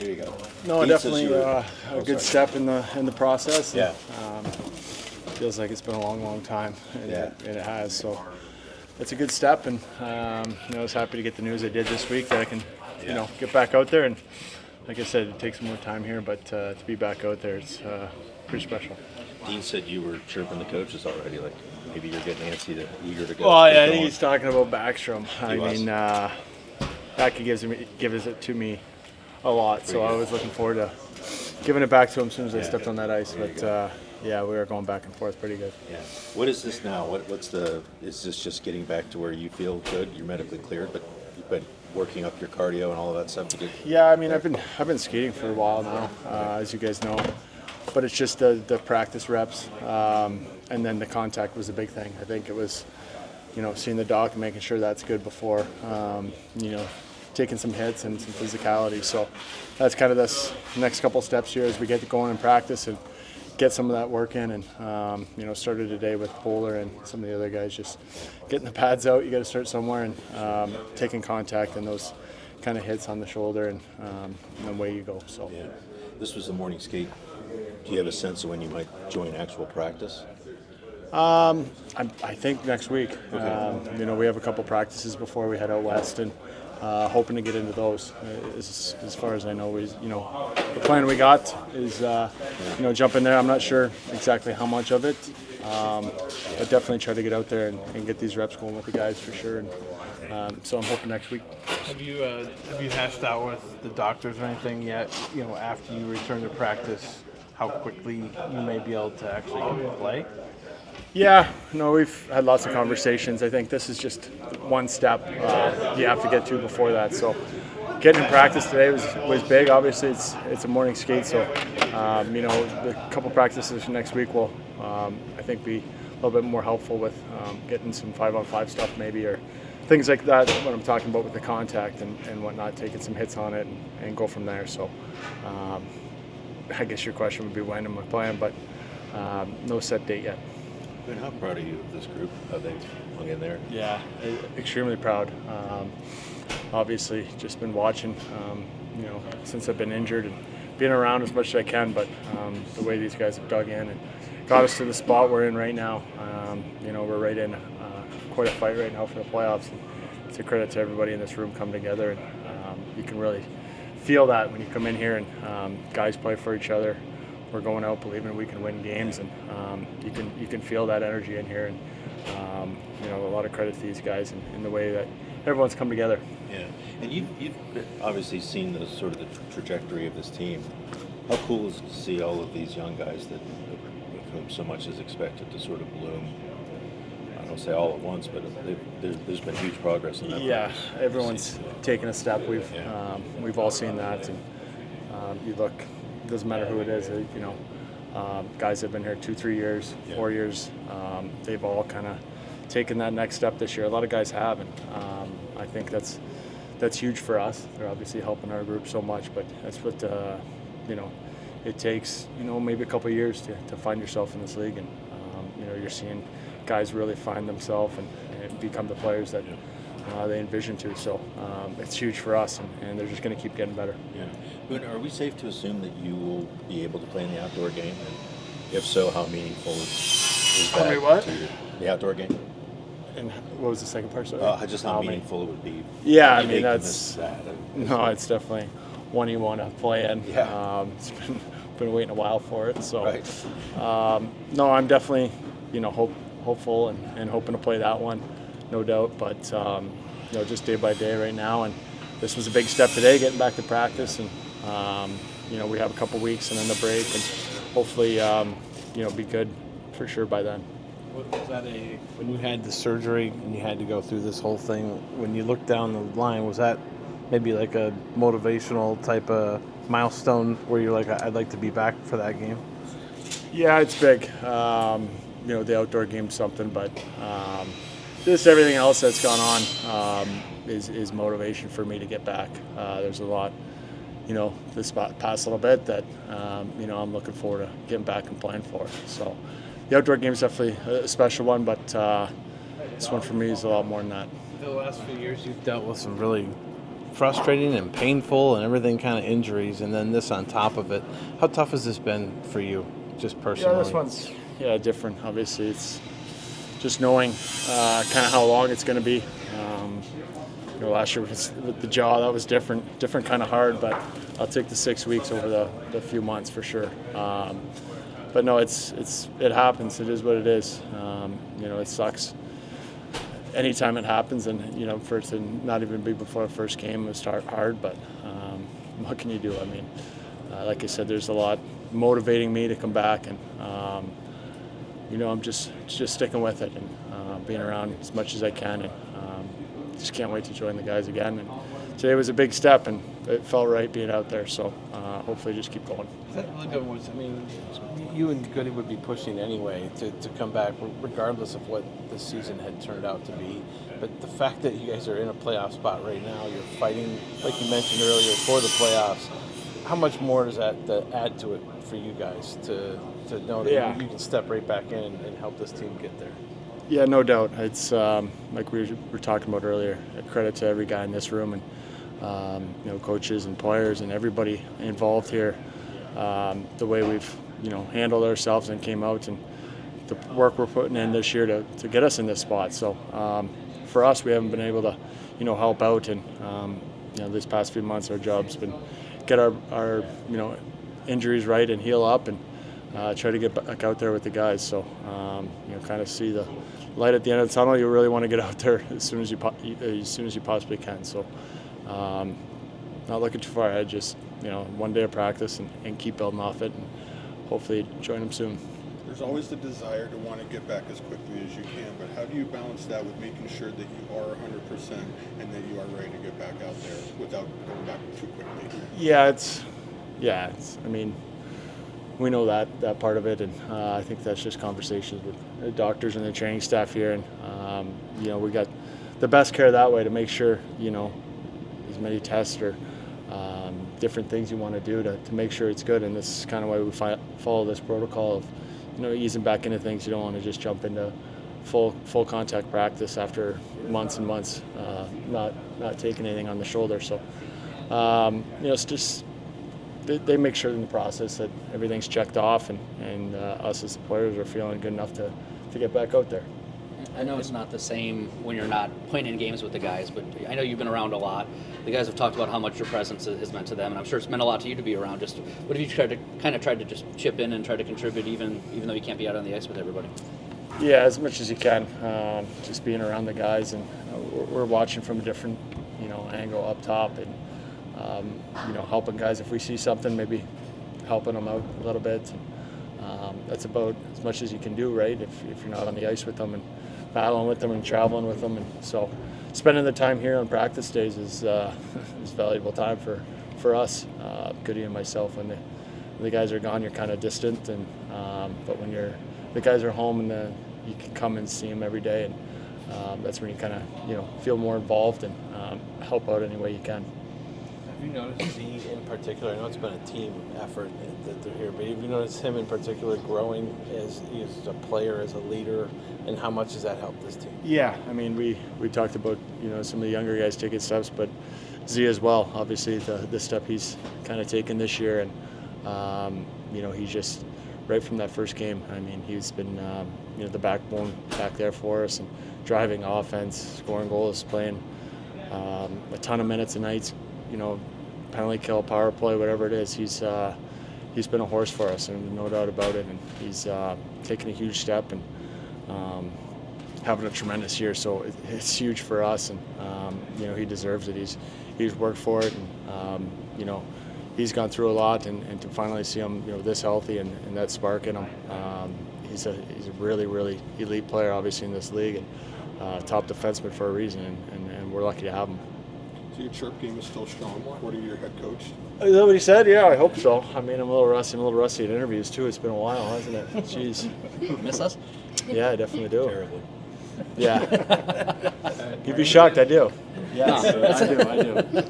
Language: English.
There you go. No, Pete definitely a good sorry. step in the process. Yeah. Feels like it's been a long time, and, Yeah. and it has. So it's a good step, and I was happy to get the news I did this week that I can, get back out there. And like I said, it takes some more time here, but to be back out there, it's pretty special. Dean said you were chirping the coaches already, like maybe you're getting antsy, eager to go. Well, get yeah, I going. think he's talking about Backstrom. I was. mean, Becky gives it to me a lot, so I was looking forward to giving it back to him as soon as I stepped on that ice. But we were going back and forth pretty good. Yeah. What is this now? Is this just getting back to where you feel good? You're medically cleared, but you've been working up your cardio and all of that stuff to get. Yeah, I mean, I've been skating for a while now, as you guys know. But it's just the practice reps, and then the contact was a big thing. I think it was, seeing the doc and making sure that's good before, taking some hits and some physicality. So that's kind of this next couple steps here as we get going in practice and get some of that work in. And, started today with Polar and some of the other guys just getting the pads out. You got to start somewhere and taking contact and those kind of hits on the shoulder and away you go. So. Yeah. This was the morning skate. Do you have a sense of when you might join actual practice? I think next week. Okay. We have a couple practices before we head out west, and hoping to get into those. As far as I know, the plan we got is jump in there. I'm not sure exactly how much of it, but definitely try to get out there and get these reps going with the guys for sure. And so I'm hoping next week. Have you hashed out with the doctors or anything yet? After you return to practice, how quickly you may be able to actually play? Yeah, no, we've had lots of conversations. I think this is just one step you have to get to before that. So getting in practice today was big. Obviously, it's a morning skate, so the couple practices next week will I think be a little bit more helpful with getting some 5-on-5 stuff maybe, or things like that. What I'm talking about with the contact and whatnot, taking some hits on it and go from there. So I guess your question would be when am I playing, but no set date yet. And how proud are you of this group? How they hung in there? Yeah, extremely proud. Obviously, just been watching, since I've been injured and being around as much as I can. But the way these guys have dug in and got us to the spot we're in right now, we're right in quite a fight right now for the playoffs. And it's a credit to everybody in this room come together, and you can really feel that when you come in here and guys play for each other. We're going out believing we can win games, and you can feel that energy in here, and a lot of credit to these guys in the way that everyone's come together. Yeah, and you've obviously seen the sort of the trajectory of this team. How cool is it to see all of these young guys of whom so much is expected to sort of bloom? I don't say all at once, but there's been huge progress in that. Yeah, everyone's taken a step. We've all seen that, and you look. It doesn't matter who it is, guys have been here 2-3 years, 4 years. They've all kind of taken that next step this year. A lot of guys have, and I think that's huge for us. They're obviously helping our group so much, but that's what it takes. Maybe a couple of years to find yourself in this league, and you're seeing guys really find themselves and become the players that they envision to. So it's huge for us, and they're just going to keep getting better. Yeah. But are we safe to assume that you will be able to play in the outdoor game? And if so, how meaningful is that? How many what? To the outdoor game? And what was the second part? Sorry. Just how meaningful it would be. Yeah, I You mean make them that's as no, it's definitely one you want to play in. Yeah. It's been waiting a while for it. So Right. No, I'm definitely hopeful and hoping to play that one, no doubt. But just day by day right now, and this was a big step today, getting back to practice, and we have a couple weeks and then the break, and hopefully be good for sure by then. Was that when you had the surgery and you had to go through this whole thing, when you looked down the line, was that maybe like a motivational type of milestone where you're like, I'd like to be back for that game? Yeah, it's big. The outdoor game's something, but just everything else that's gone on is motivation for me to get back. There's a lot, this past little bit that, I'm looking forward to getting back and playing for. So the outdoor game is definitely a special one, but this one for me is a lot more than that. The last few years you've dealt with some really frustrating and painful and everything kind of injuries, and then this on top of it. How tough has this been for you, just personally? Yeah, this one's different. Obviously, it's just knowing kind of how long it's going to be. Last year with the jaw, that was different kind of hard, but I'll take the 6 weeks over the few months for sure. But no, it happens. It is what it is. It sucks anytime it happens, and for it to not even be before the first game, it was hard. But what can you do? I mean, like I said, there's a lot motivating me to come back, and I'm just sticking with it and being around as much as I can, and just can't wait to join the guys again. And today was a big step, and it felt right being out there. So hopefully, just keep going. Is that really good? I mean, you and Goody would be pushing anyway to come back, regardless of what the season had turned out to be. But the fact that you guys are in a playoff spot right now, you're fighting, like you mentioned earlier, for the playoffs. How much more does that add to it for you guys to know that you can step right back in and help this team get there? Yeah, no doubt. It's like we were talking about earlier. A credit to every guy in this room, and coaches and players and everybody involved here. The way we've handled ourselves and came out, and the work we're putting in this year to get us in this spot. So for us, we haven't been able to help out, and these past few months our job's been get our injuries right and heal up, and try to get back out there with the guys. So kind of see the light at the end of the tunnel. You really want to get out there as soon as you possibly can. So not looking too far ahead, just one day of practice and keep building off it, and hopefully join them soon. There's always the desire to want to get back as quickly as you can, but how do you balance that with making sure that you are 100% and that you are ready to get back out there without going back too quickly? I mean, we know that part of it, and I think that's just conversations with the doctors and the training staff here, and we got the best care that way to make sure as many tests or different things you want to do to make sure it's good. And this is kind of why we follow this protocol of easing back into things. You don't want to just jump into full contact practice after months and months not taking anything on the shoulder. So it's just they make sure in the process that everything's checked off, and us as the players are feeling good enough to get back out there. I know it's not the same when you're not playing in games with the guys, but I know you've been around a lot. The guys have talked about how much your presence has meant to them, and I'm sure it's meant a lot to you to be around. Just what have you tried to just chip in and try to contribute, even though you can't be out on the ice with everybody? Yeah, as much as you can. Just being around the guys, and we're watching from a different angle up top, and helping guys if we see something, maybe helping them out a little bit. That's about as much as you can do, right? If you're not on the ice with them and battling with them and traveling with them, and so spending the time here on practice days is valuable time for us, Goody and myself. When the guys are gone, you're kind of distant, and but when the guys are home and you can come and see them every day, and that's when you kind of feel more involved and help out any way you can. Have you noticed Z in particular? I know it's been a team effort that they're here, but have you noticed him in particular growing as a player, as a leader, and how much has that helped this team? Yeah, I mean, we talked about some of the younger guys taking steps, but Z as well. Obviously, the step he's kind of taken this year, and he's just right from that first game. I mean, he's been the backbone back there for us, and driving offense, scoring goals, playing a ton of minutes a night. Penalty kill, power play, whatever it is, he's been a horse for us, and no doubt about it. And he's taken a huge step and having a tremendous year. So it's huge for us, and he deserves it. He's worked for it, and he's gone through a lot, and to finally see him this healthy and that spark in him, he's a really, really elite player, obviously, in this league, and top defenseman for a reason, and we're lucky to have him. So your chirp game is still strong, according to your head coach? Is that what he said? Yeah, I hope so. I mean, I'm a little rusty at interviews, too. It's been a while, hasn't it? Jeez. Miss us? Yeah, I definitely do. Terribly. Yeah. You'd be shocked, I do. Yes, I do.